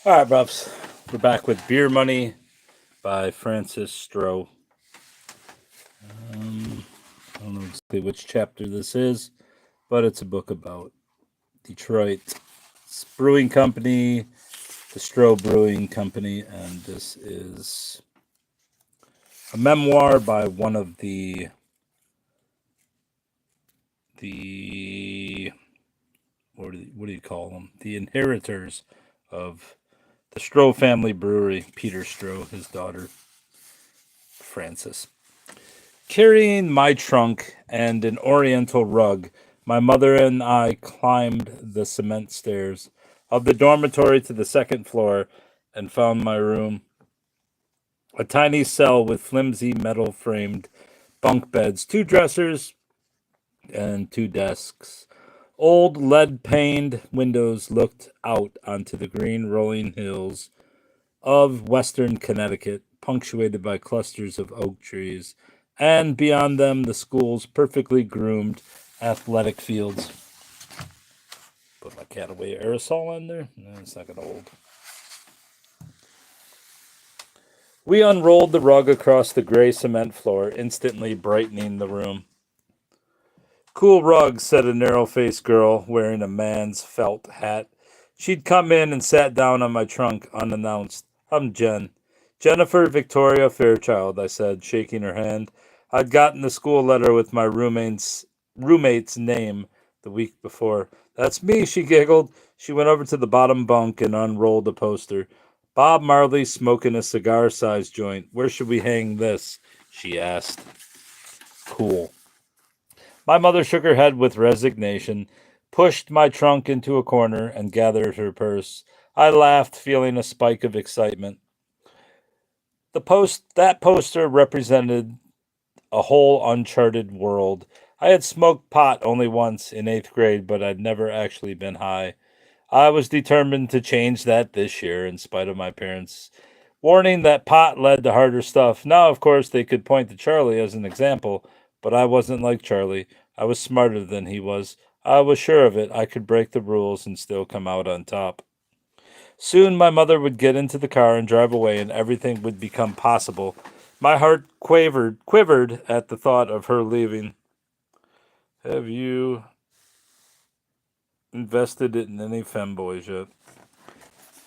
All right, Buffs. We're back with Beer Money by Francis Stroh. I don't know exactly which chapter this is, but it's a book about Detroit Brewing Company, the Stroh Brewing Company, and this is a memoir by one of the what do you call them? The inheritors of the Stroh family brewery, Peter Stroh, his daughter Frances. Carrying my trunk and an oriental rug, my mother and I climbed the cement stairs of the dormitory to the second floor and found my room. A tiny cell with flimsy metal framed bunk beds, two dressers, and two desks. Old lead paned windows looked out onto the green rolling hills of western Connecticut, punctuated by clusters of oak trees, and beyond them the school's perfectly groomed athletic fields. Put my cat away aerosol on there? No, it's not going to hold. We unrolled the rug across the gray cement floor, instantly brightening the room. Cool rug, said a narrow-faced girl wearing a man's felt hat. She'd come in and sat down on my trunk unannounced. I'm Jen. Jennifer Victoria Fairchild, I said, shaking her hand. I'd gotten the school letter with my roommate's name the week before. That's me, she giggled. She went over to the bottom bunk and unrolled a poster. Bob Marley smoking a cigar-sized joint. Where should we hang this? She asked. Cool. My mother shook her head with resignation, pushed my trunk into a corner, and gathered her purse. I laughed, feeling a spike of excitement. That poster represented a whole uncharted world. I had smoked pot only once in 8th grade, but I'd never actually been high. I was determined to change that this year, in spite of my parents' warning that pot led to harder stuff. Now, of course, they could point to Charlie as an example, but I wasn't like Charlie. I was smarter than he was. I was sure of it. I could break the rules and still come out on top. Soon my mother would get into the car and drive away, and everything would become possible. My heart quivered at the thought of her leaving. Have you invested it in any femboys yet?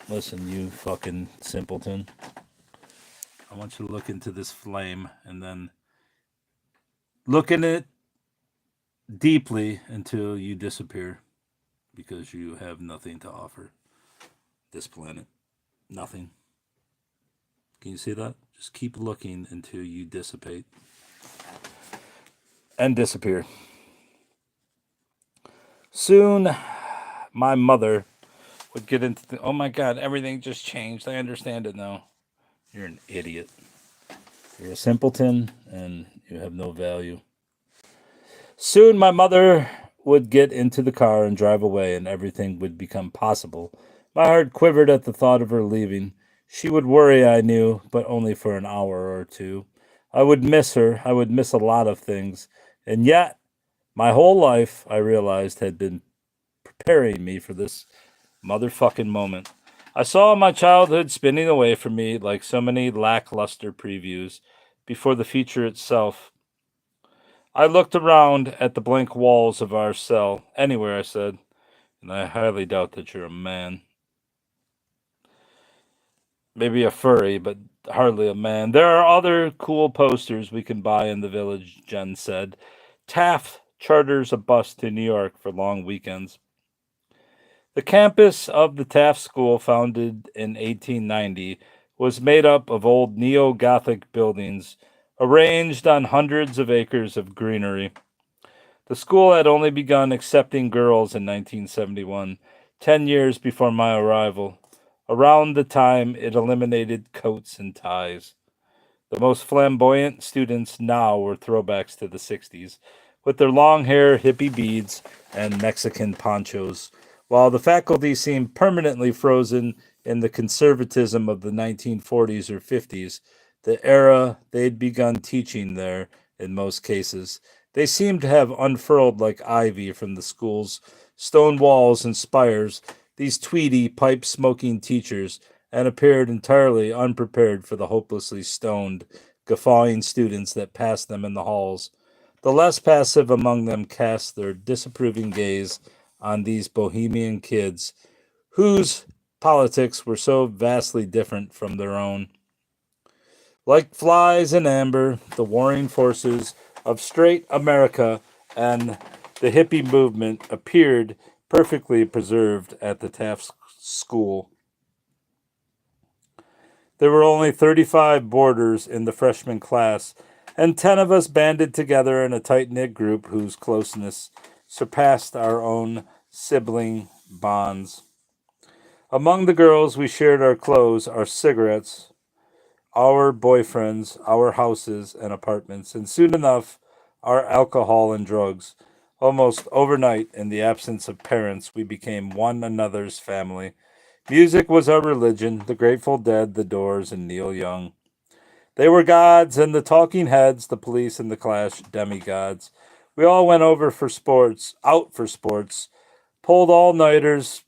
Listen, you fucking simpleton. I want you to look into this flame and then look in it deeply until you disappear, because you have nothing to offer this planet. Nothing. Can you see that? Just keep looking until you dissipate and disappear. Soon, my mother would get into the, oh my God, everything just changed. I understand it now. You're an idiot. You're a simpleton and you have no value. Soon, my mother would get into the car and drive away, and everything would become possible. My heart quivered at the thought of her leaving. She would worry, I knew, but only for an hour or two. I would miss her. I would miss a lot of things. And yet, my whole life, I realized, had been preparing me for this motherfucking moment. I saw my childhood spinning away from me like so many lackluster previews before the feature itself. I looked around at the blank walls of our cell. Anywhere, I said, and I highly doubt that you're a man. Maybe a furry, but hardly a man. There are other cool posters we can buy in the village, Jen said. Taft charters a bus to New York for long weekends. The campus of the Taft School, founded in 1890, was made up of old neo-Gothic buildings arranged on hundreds of acres of greenery. The school had only begun accepting girls in 1971, 10 years before my arrival, around the time it eliminated coats and ties. The most flamboyant students now were throwbacks to the 60s, with their long hair, hippie beads, and Mexican ponchos, while the faculty seemed permanently frozen in the conservatism of the 1940s or 50s, the era they'd begun teaching there in most cases. They seemed to have unfurled like ivy from the school's stone walls and spires. these tweedy, pipe smoking teachers, and appeared entirely unprepared for the hopelessly stoned, guffawing students that passed them in the halls. The less passive among them cast their disapproving gaze on these bohemian kids, whose politics were so vastly different from their own. Like flies in amber, the warring forces of straight America and the hippie movement appeared perfectly preserved at the Taft School. There were only 35 boarders in the freshman class, and 10 of us banded together in a tight knit group whose closeness surpassed our own sibling bonds. Among the girls, we shared our clothes, our cigarettes, our boyfriends, our houses and apartments, and soon enough, our alcohol and drugs. Almost overnight, in the absence of parents, we became one another's family. Music was our religion, the Grateful Dead, the Doors, and Neil Young. They were gods, and the Talking Heads, the Police, and the Clash, demigods. We all went out for sports, pulled all nighters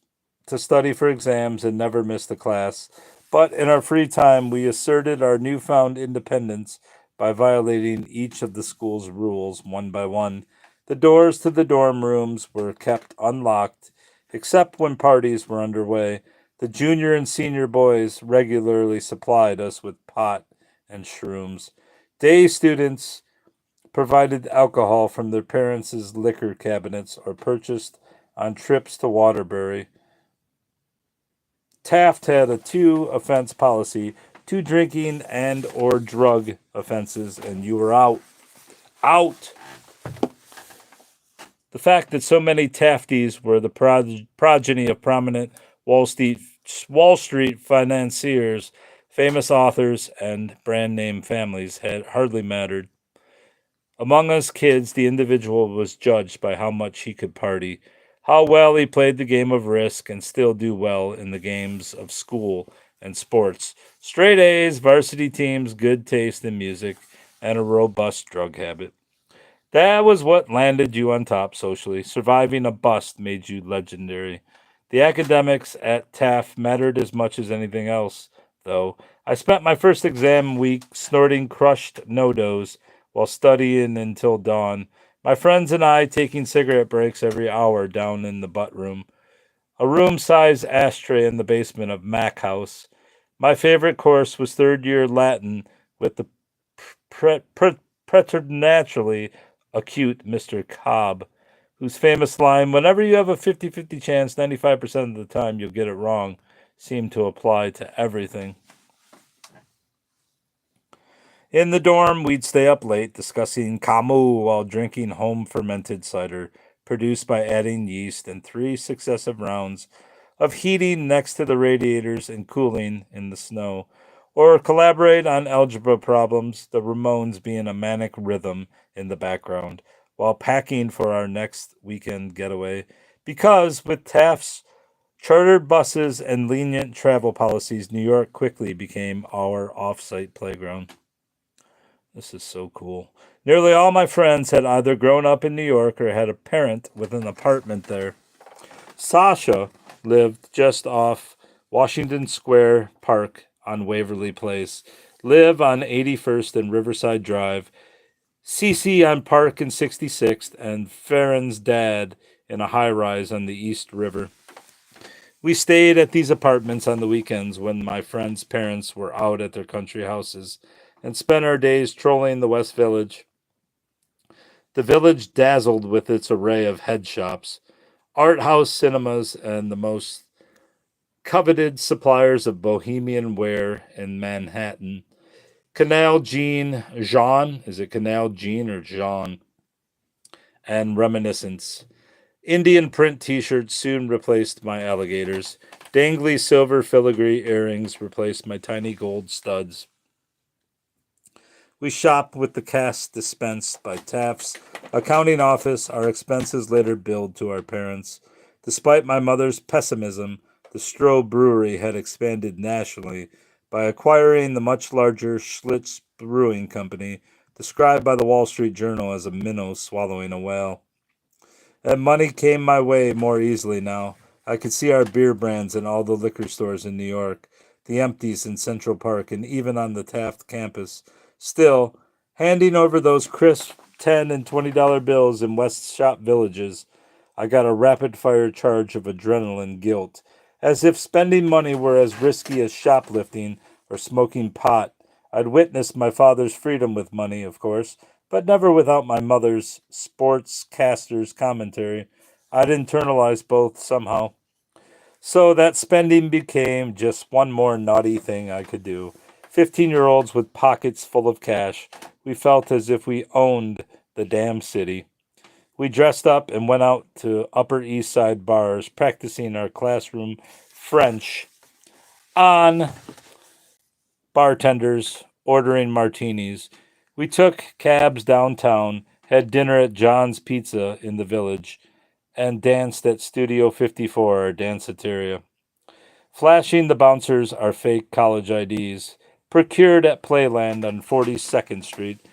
to study for exams, and never missed a class. But in our free time, we asserted our newfound independence by violating each of the school's rules one by one. The doors to the dorm rooms were kept unlocked, except when parties were underway. The junior and senior boys regularly supplied us with pot and shrooms. Day students provided alcohol from their parents' liquor cabinets or purchased on trips to Waterbury. Taft had a two offense policy, two drinking and or drug offenses, and you were out. Out. The fact that so many Tafties were the progeny of prominent Wall Street financiers, famous authors, and brand name families had hardly mattered. Among us kids, the individual was judged by how much he could party, how well he played the game of Risk, and still do well in the games of school and sports. Straight A's, varsity teams, good taste in music, and a robust drug habit. That was what landed you on top socially. Surviving a bust made you legendary. The academics at Taft mattered as much as anything else, though. I spent my first exam week snorting crushed no-dos while studying until dawn. My friends and I taking cigarette breaks every hour down in the butt room, a room-sized ashtray in the basement of Mac House. My favorite course was third year Latin with the preternaturally acute Mr. Cobb, whose famous line, whenever you have a 50-50 chance, 95% of the time you'll get it wrong, seemed to apply to everything. In the dorm, we'd stay up late discussing Camus while drinking home fermented cider, produced by adding yeast in 3 successive rounds of heating next to the radiators and cooling in the snow, or collaborate on algebra problems, the Ramones being a manic rhythm in the background, while packing for our next weekend getaway. Because with Taft's chartered buses and lenient travel policies, New York quickly became our off-site playground. This is so cool. Nearly all my friends had either grown up in New York or had a parent with an apartment there. Sasha lived just off Washington Square Park on Waverly Place, Liv on 81st and Riverside Drive, Cece on Park and 66th, and Farron's dad in a high rise on the East River. We stayed at these apartments on the weekends when my friends' parents were out at their country houses and spent our days trolling the West Village. The village dazzled with its array of head shops, art house cinemas, and the most coveted suppliers of bohemian wear in Manhattan. Jean, is it Canal Jean or Jean? And Reminiscence. Indian print t-shirts soon replaced my alligators. Dangly silver filigree earrings replaced my tiny gold studs. We shop with the cash dispensed by Taft's accounting office, our expenses later billed to our parents. Despite my mother's pessimism, the Stroh brewery had expanded nationally by acquiring the much larger Schlitz Brewing Company, described by the Wall Street Journal as a minnow swallowing a whale. And money came my way more easily now. I could see our beer brands in all the liquor stores in New York, the empties in Central Park, and even on the Taft campus. Still, handing over those crisp $10 and $20 bills in West Shop villages, I got a rapid fire charge of adrenaline guilt, as if spending money were as risky as shoplifting or smoking pot. I'd witnessed my father's freedom with money, of course, but never without my mother's sportscaster's commentary. I'd internalized both somehow. So that spending became just one more naughty thing I could do. 15-year-olds with pockets full of cash. We felt as if we owned the damn city. We dressed up and went out to Upper East Side bars, practicing our classroom French on bartenders ordering martinis. We took cabs downtown, had dinner at John's Pizza in the village, and danced at Studio 54, our danceteria, flashing the bouncers our fake college IDs, procured at Playland on 42nd Street.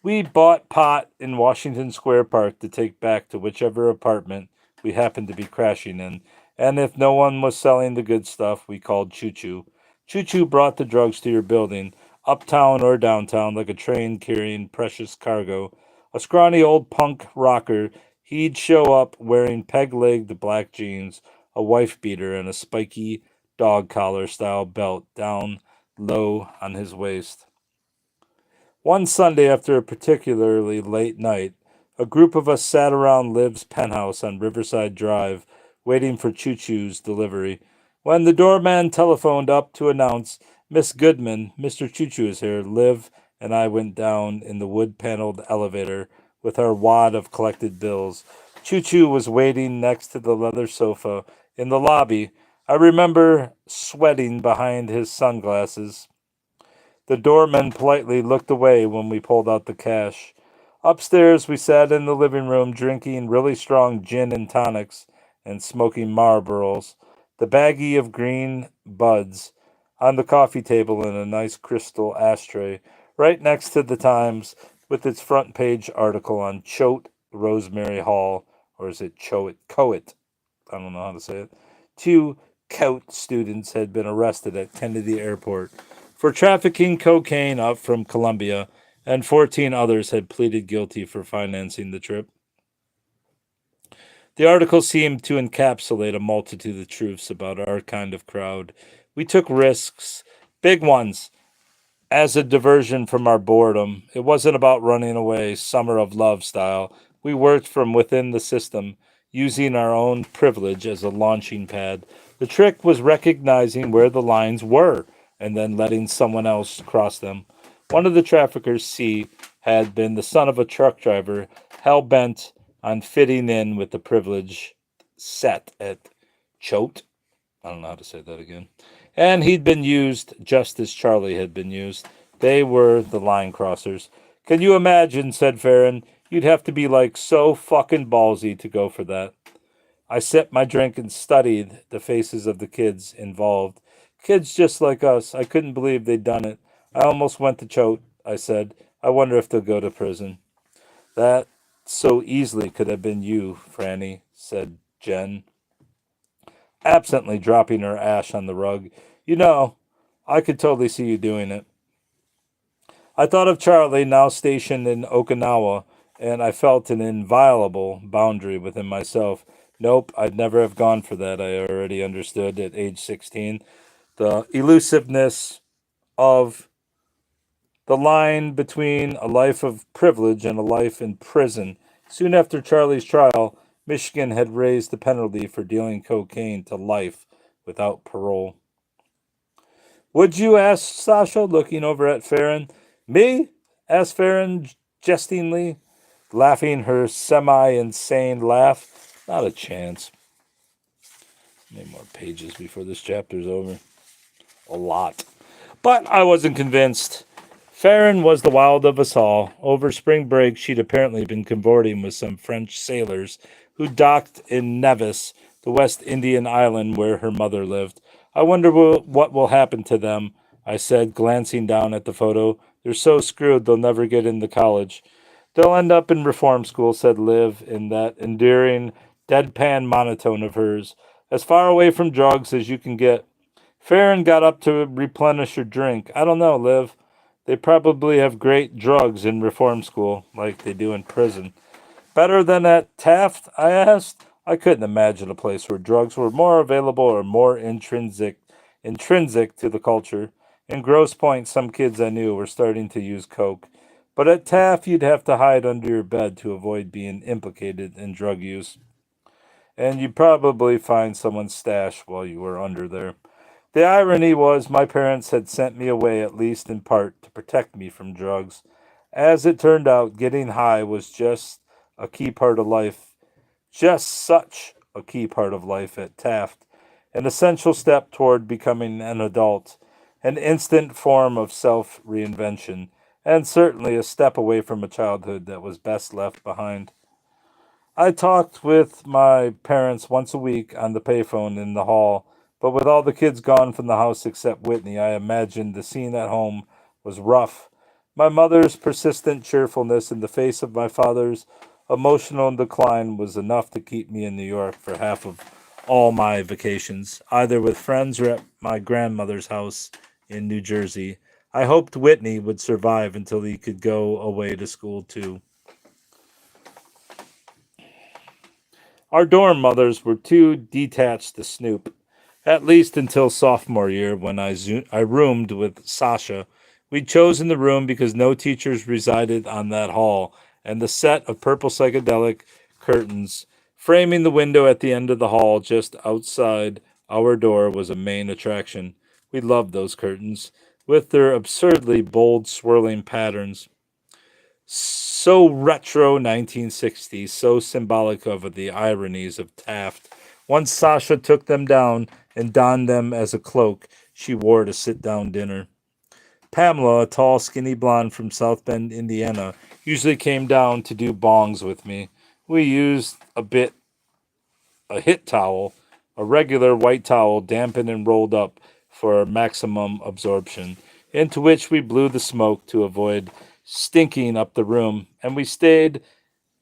We bought pot in Washington Square Park to take back to whichever apartment we happened to be crashing in, and if no one was selling the good stuff, we called Choo Choo. Choo Choo brought the drugs to your building, uptown or downtown, like a train carrying precious cargo. A scrawny old punk rocker, he'd show up wearing peg legged black jeans, a wife beater, and a spiky dog collar style belt down low on his waist. One Sunday after a particularly late night, a group of us sat around Liv's penthouse on Riverside Drive, waiting for Choo Choo's delivery. When the doorman telephoned up to announce, Miss Goodman, Mr. Choo Choo is here, Liv and I went down in the wood paneled elevator with our wad of collected bills. Choo Choo was waiting next to the leather sofa in the lobby. I remember sweating behind his sunglasses. The doorman politely looked away when we pulled out the cash. Upstairs, we sat in the living room drinking really strong gin and tonics and smoking Marlboros, the baggie of green buds on the coffee table in a nice crystal ashtray, right next to the Times with its front page article on Choate Rosemary Hall, or is it Choate? Coet. I don't know how to say it. Two Coat students had been arrested at Kennedy Airport for trafficking cocaine up from Colombia, and 14 others had pleaded guilty for financing the trip. The article seemed to encapsulate a multitude of truths about our kind of crowd. We took risks, big ones, as a diversion from our boredom. It wasn't about running away, summer of love style. We worked from within the system, using our own privilege as a launching pad. The trick was recognizing where the lines were and then letting someone else cross them. One of the traffickers, C, had been the son of a truck driver, hell bent on fitting in with the privilege set at Choate. I don't know how to say that again. And he'd been used just as Charlie had been used. They were the line crossers. Can you imagine, said Farron, you'd have to be like so fucking ballsy to go for that. I sipped my drink and studied the faces of the kids involved. Kids just like us. I couldn't believe they'd done it. I almost went to Choate, I said. I wonder if they'll go to prison. That so easily could have been you, Franny, said Jen, absently dropping her ash on the rug. You know, I could totally see you doing it. I thought of Charlie, now stationed in Okinawa, and I felt an inviolable boundary within myself. Nope, I'd never have gone for that. I already understood at age 16 the elusiveness of the line between a life of privilege and a life in prison. Soon after Charlie's trial, Michigan had raised the penalty for dealing cocaine to life without parole. Would you? Asked Sasha, looking over at Farron. Me? Asked Farron jestingly, laughing her semi insane laugh. Not a chance. Many more pages before this chapter's over. A lot. But I wasn't convinced. Farron was the wild of us all. Over spring break, she'd apparently been cavorting with some French sailors who docked in Nevis, the West Indian island where her mother lived. I wonder what will happen to them, I said, glancing down at the photo. They're so screwed they'll never get into college. They'll end up in reform school, said Liv, in that endearing, deadpan monotone of hers. as far away from drugs as you can get. Farron got up to replenish her drink. I don't know, Liv. They probably have great drugs in reform school, like they do in prison. Better than at Taft? I asked. I couldn't imagine a place where drugs were more available or more intrinsic to the culture. In Grosse Pointe, some kids I knew were starting to use coke. But at Taft, you'd have to hide under your bed to avoid being implicated in drug use. And you'd probably find someone's stash while you were under there. The irony was my parents had sent me away at least in part to protect me from drugs. As it turned out, getting high was a key part of life, just such a key part of life at Taft, an essential step toward becoming an adult, an instant form of self reinvention, and certainly a step away from a childhood that was best left behind. I talked with my parents once a week on the payphone in the hall, but with all the kids gone from the house except Whitney, I imagined the scene at home was rough. My mother's persistent cheerfulness in the face of my father's emotional decline was enough to keep me in New York for half of all my vacations, either with friends or at my grandmother's house in New Jersey. I hoped Whitney would survive until he could go away to school too. Our dorm mothers were too detached to snoop, at least until sophomore year when I roomed with Sasha. We'd chosen the room because no teachers resided on that hall, and the set of purple psychedelic curtains framing the window at the end of the hall just outside our door was a main attraction. We loved those curtains, with their absurdly bold, swirling patterns. So retro 1960s, so symbolic of the ironies of Taft. Once Sasha took them down and donned them as a cloak she wore to sit down dinner. Pamela, a tall, skinny blonde from South Bend, Indiana, usually came down to do bongs with me. We used a hit towel, a regular white towel dampened and rolled up for maximum absorption, into which we blew the smoke to avoid stinking up the room, and we sprayed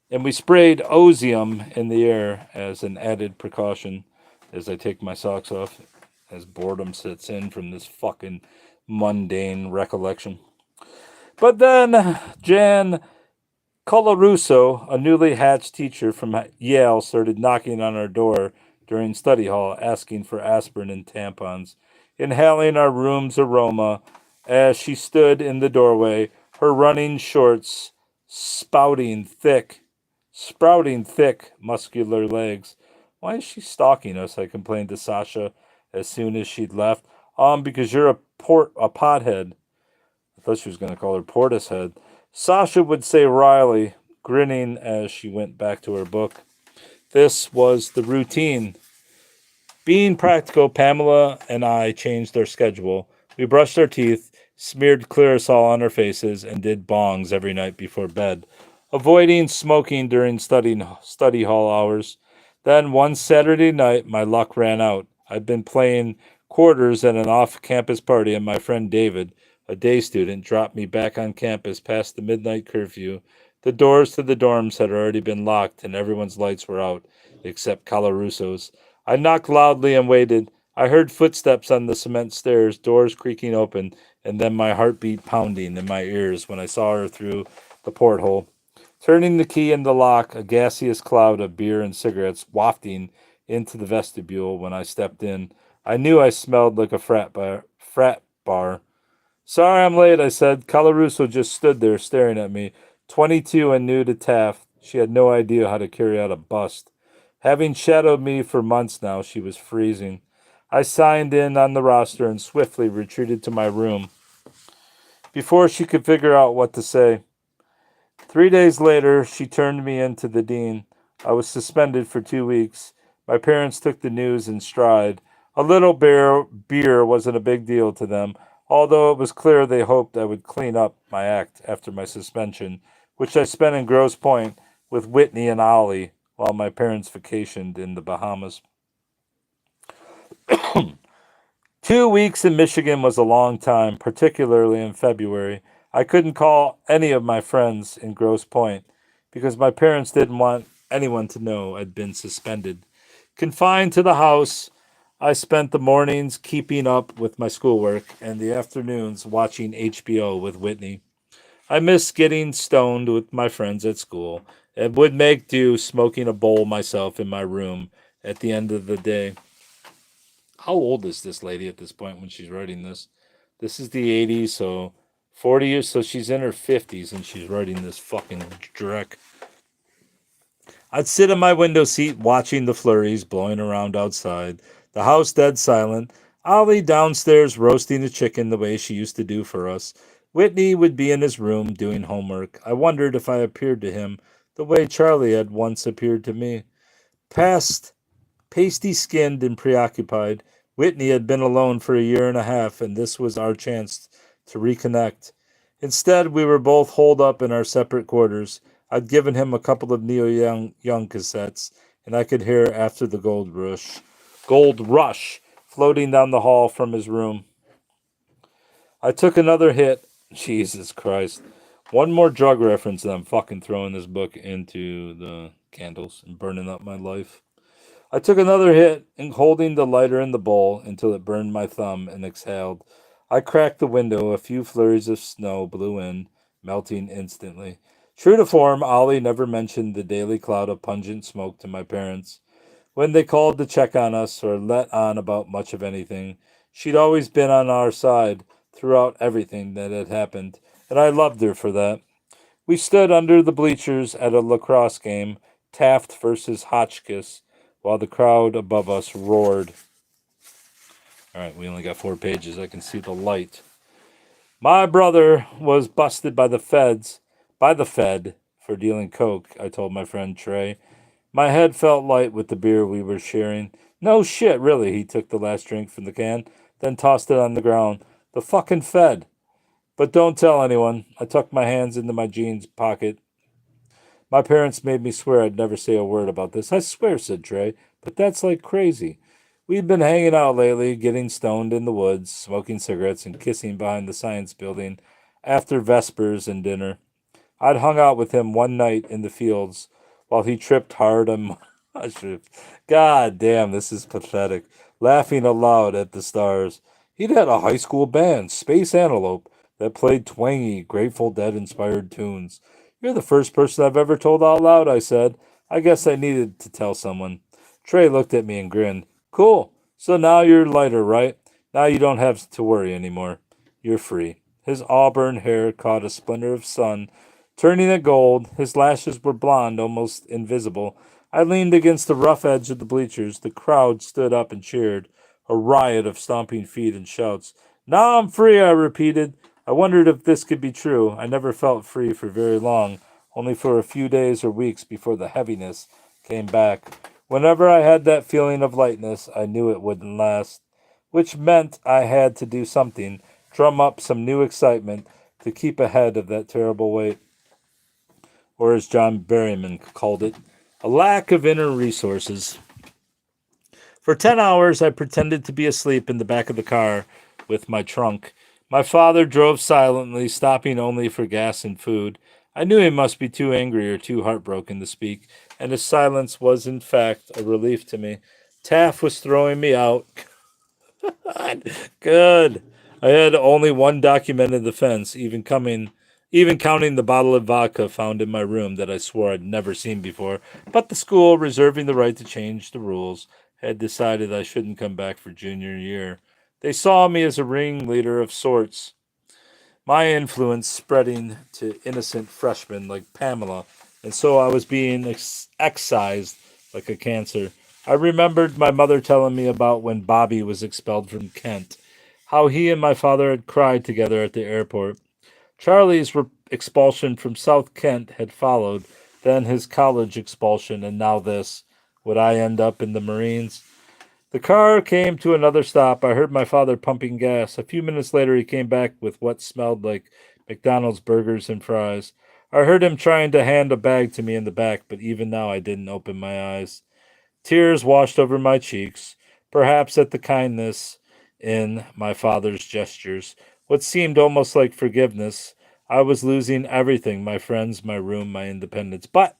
osium in the air as an added precaution. As I take my socks off, as boredom sets in from this fucking mundane recollection. But then Jan Colarusso, a newly hatched teacher from Yale, started knocking on our door during study hall, asking for aspirin and tampons, inhaling our room's aroma as she stood in the doorway, her running shorts sprouting thick, muscular legs. Why is she stalking us? I complained to Sasha as soon as she'd left. Because you're a pothead. I thought she was going to call her Portishead. Sasha would say wryly, grinning as she went back to her book. This was the routine. Being practical, Pamela and I changed our schedule. We brushed our teeth, smeared Clearasil on our faces, and did bongs every night before bed, avoiding smoking during study hall hours. Then one Saturday night, my luck ran out. I'd been playing quarters at an off campus party, and my friend David, a day student, dropped me back on campus past the midnight curfew. The doors to the dorms had already been locked, and everyone's lights were out, except Colarusso's. I knocked loudly and waited. I heard footsteps on the cement stairs, doors creaking open, and then my heartbeat pounding in my ears when I saw her through the porthole. Turning the key in the lock, a gaseous cloud of beer and cigarettes wafting into the vestibule when I stepped in. I knew I smelled like a frat bar. Sorry I'm late, I said. Colarusso just stood there staring at me. 22 and new to Taft, she had no idea how to carry out a bust. Having shadowed me for months now, she was freezing. I signed in on the roster and swiftly retreated to my room before she could figure out what to say. 3 days later, she turned me in to the dean. I was suspended for 2 weeks. My parents took the news in stride. A little beer wasn't a big deal to them, although it was clear they hoped I would clean up my act after my suspension, which I spent in Grosse Pointe with Whitney and Ollie while my parents vacationed in the Bahamas. 2 weeks in Michigan was a long time, particularly in February. I couldn't call any of my friends in Grosse Pointe because my parents didn't want anyone to know I'd been suspended. Confined to the house, I spent the mornings keeping up with my schoolwork and the afternoons watching HBO with Whitney. I missed getting stoned with my friends at school and would make do smoking a bowl myself in my room at the end of the day. How old is this lady at this point when she's writing this? This is the 80s, so 40 years, so she's in her 50s and she's writing this fucking dreck. I'd sit in my window seat watching the flurries blowing around outside, the house dead silent, Ollie downstairs roasting a chicken the way she used to do for us. Whitney would be in his room doing homework. I wondered if I appeared to him the way Charlie had once appeared to me. Past pasty skinned and preoccupied, Whitney had been alone for a year and a half, and this was our chance to reconnect. Instead, we were both holed up in our separate quarters. I'd given him a couple of Neil Young cassettes, and I could hear After the Gold Rush floating down the hall from his room. I took another hit. Jesus Christ. One more drug reference, and I'm fucking throwing this book into the candles and burning up my life. I took another hit and holding the lighter in the bowl until it burned my thumb and exhaled. I cracked the window. A few flurries of snow blew in, melting instantly. True to form, Ollie never mentioned the daily cloud of pungent smoke to my parents. When they called to check on us or let on about much of anything, she'd always been on our side throughout everything that had happened, and I loved her for that. We stood under the bleachers at a lacrosse game, Taft versus Hotchkiss, while the crowd above us roared. All right, we only got 4 pages. I can see the light. My brother was busted by the Fed, for dealing coke, I told my friend Trey. My head felt light with the beer we were sharing. No shit, really. He took the last drink from the can, then tossed it on the ground. The fucking Fed. But don't tell anyone. I tucked my hands into my jeans pocket. My parents made me swear I'd never say a word about this. I swear, said Trey, but that's like crazy. We'd been hanging out lately, getting stoned in the woods, smoking cigarettes, and kissing behind the science building after Vespers and dinner. I'd hung out with him one night in the fields while he tripped hard on mushrooms. God damn, this is pathetic. Laughing aloud at the stars. He'd had a high school band, Space Antelope, that played twangy, Grateful Dead inspired tunes. You're the first person I've ever told out loud, I said. I guess I needed to tell someone. Trey looked at me and grinned. Cool. So now you're lighter, right? Now you don't have to worry anymore. You're free. His auburn hair caught a splinter of sun, turning it gold. His lashes were blonde, almost invisible. I leaned against the rough edge of the bleachers. The crowd stood up and cheered, a riot of stomping feet and shouts. Now I'm free, I repeated. I wondered if this could be true. I never felt free for very long, only for a few days or weeks before the heaviness came back. Whenever I had that feeling of lightness, I knew it wouldn't last, which meant I had to do something, drum up some new excitement to keep ahead of that terrible weight, or as John Berryman called it, a lack of inner resources. For 10 hours, I pretended to be asleep in the back of the car with my trunk. My father drove silently, stopping only for gas and food. I knew he must be too angry or too heartbroken to speak, and his silence was, in fact, a relief to me. Taff was throwing me out. Good. I had only one documented offense, even counting the bottle of vodka found in my room that I swore I'd never seen before. But the school, reserving the right to change the rules, had decided I shouldn't come back for junior year. They saw me as a ringleader of sorts, my influence spreading to innocent freshmen like Pamela, and so I was being excised like a cancer. I remembered my mother telling me about when Bobby was expelled from Kent, how he and my father had cried together at the airport. Charlie's expulsion from South Kent had followed, then his college expulsion, and now this. Would I end up in the Marines? The car came to another stop. I heard my father pumping gas. A few minutes later, he came back with what smelled like McDonald's burgers and fries. I heard him trying to hand a bag to me in the back, but even now I didn't open my eyes. Tears washed over my cheeks, perhaps at the kindness in my father's gestures, what seemed almost like forgiveness. I was losing everything, my friends, my room, my independence. But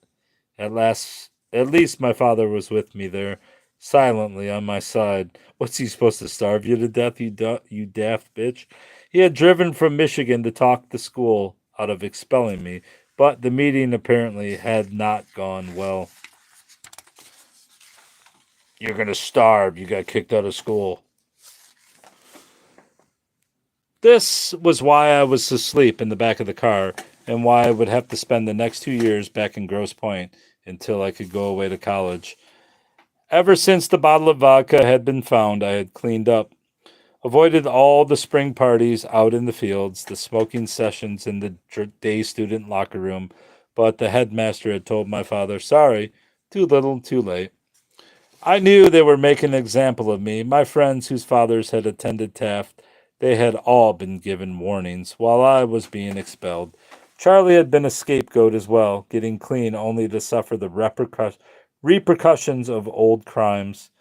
at least my father was with me there, silently on my side. What's he supposed to starve you to death, you daft bitch? He had driven from Michigan to talk the school out of expelling me, but the meeting apparently had not gone well. You're going to starve. You got kicked out of school. This was why I was asleep in the back of the car and why I would have to spend the next 2 years back in Grosse Pointe until I could go away to college. Ever since the bottle of vodka had been found, I had cleaned up, avoided all the spring parties out in the fields, the smoking sessions in the day student locker room, but the headmaster had told my father, sorry, too little, too late. I knew they were making an example of me. My friends whose fathers had attended Taft, they had all been given warnings while I was being expelled. Charlie had been a scapegoat as well, getting clean only to suffer the repercussions of old crimes.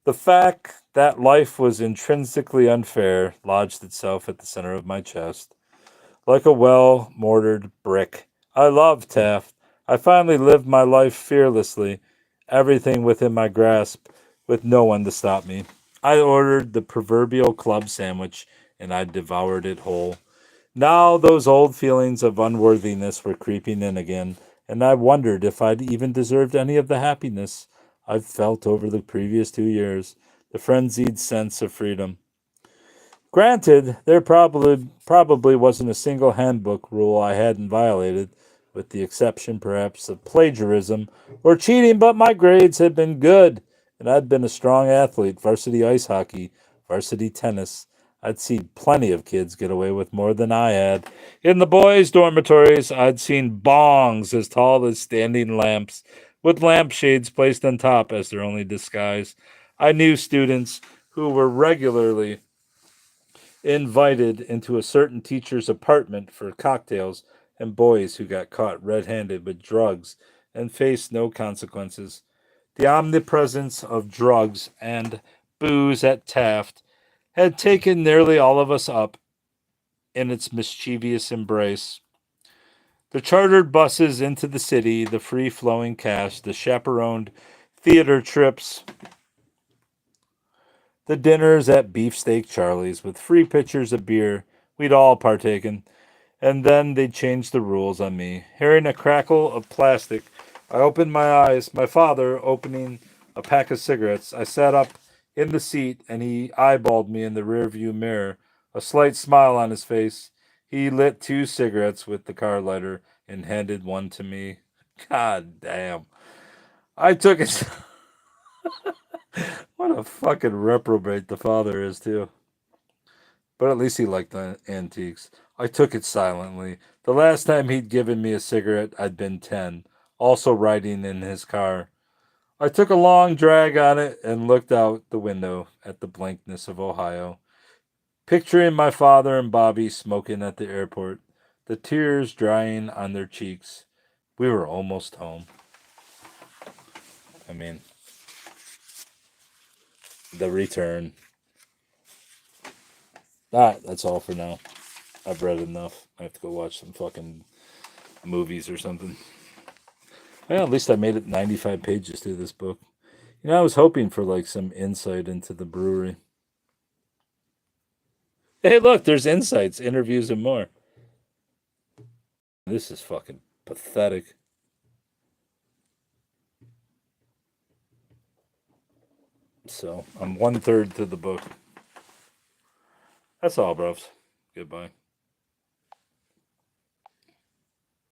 The fact that life was intrinsically unfair lodged itself at the center of my chest. Like a well mortared brick. I loved Taft. I finally lived my life fearlessly, everything within my grasp, with no one to stop me. I ordered the proverbial club sandwich, and I devoured it whole. Now those old feelings of unworthiness were creeping in again, and I wondered if I'd even deserved any of the happiness I'd felt over the previous 2 years, the frenzied sense of freedom. Granted, there probably wasn't a single handbook rule I hadn't violated, with the exception perhaps of plagiarism or cheating, but my grades had been good, and I'd been a strong athlete, varsity ice hockey, varsity tennis. I'd seen plenty of kids get away with more than I had. In the boys' dormitories, I'd seen bongs as tall as standing lamps, with lampshades placed on top as their only disguise. I knew students who were regularly invited into a certain teacher's apartment for cocktails, and boys who got caught red handed with drugs and faced no consequences. The omnipresence of drugs and booze at Taft had taken nearly all of us up in its mischievous embrace. The chartered buses into the city, the free flowing cash, the chaperoned theater trips, the dinners at Beefsteak Charlie's with free pitchers of beer we'd all partaken, and then they'd change the rules on me. Hearing a crackle of plastic, I opened my eyes, my father opening a pack of cigarettes. I sat up in the seat, and he eyeballed me in the rearview mirror, a slight smile on his face. He lit 2 cigarettes with the car lighter and handed one to me. God damn. I took it. What a fucking reprobate the father is, too. But at least he liked the antiques. I took it silently. The last time he'd given me a cigarette, I'd been 10, also riding in his car. I took a long drag on it and looked out the window at the blankness of Ohio, picturing my father and Bobby smoking at the airport, the tears drying on their cheeks. We were almost home. I mean, the return. That's all for now. I've read enough. I have to go watch some fucking movies or something. Well, at least I made it 95 pages through this book. I was hoping for like some insight into the brewery. Hey, look, there's insights, interviews, and more. This is fucking pathetic. So I'm 1/3 to the book. That's all, bros. Goodbye.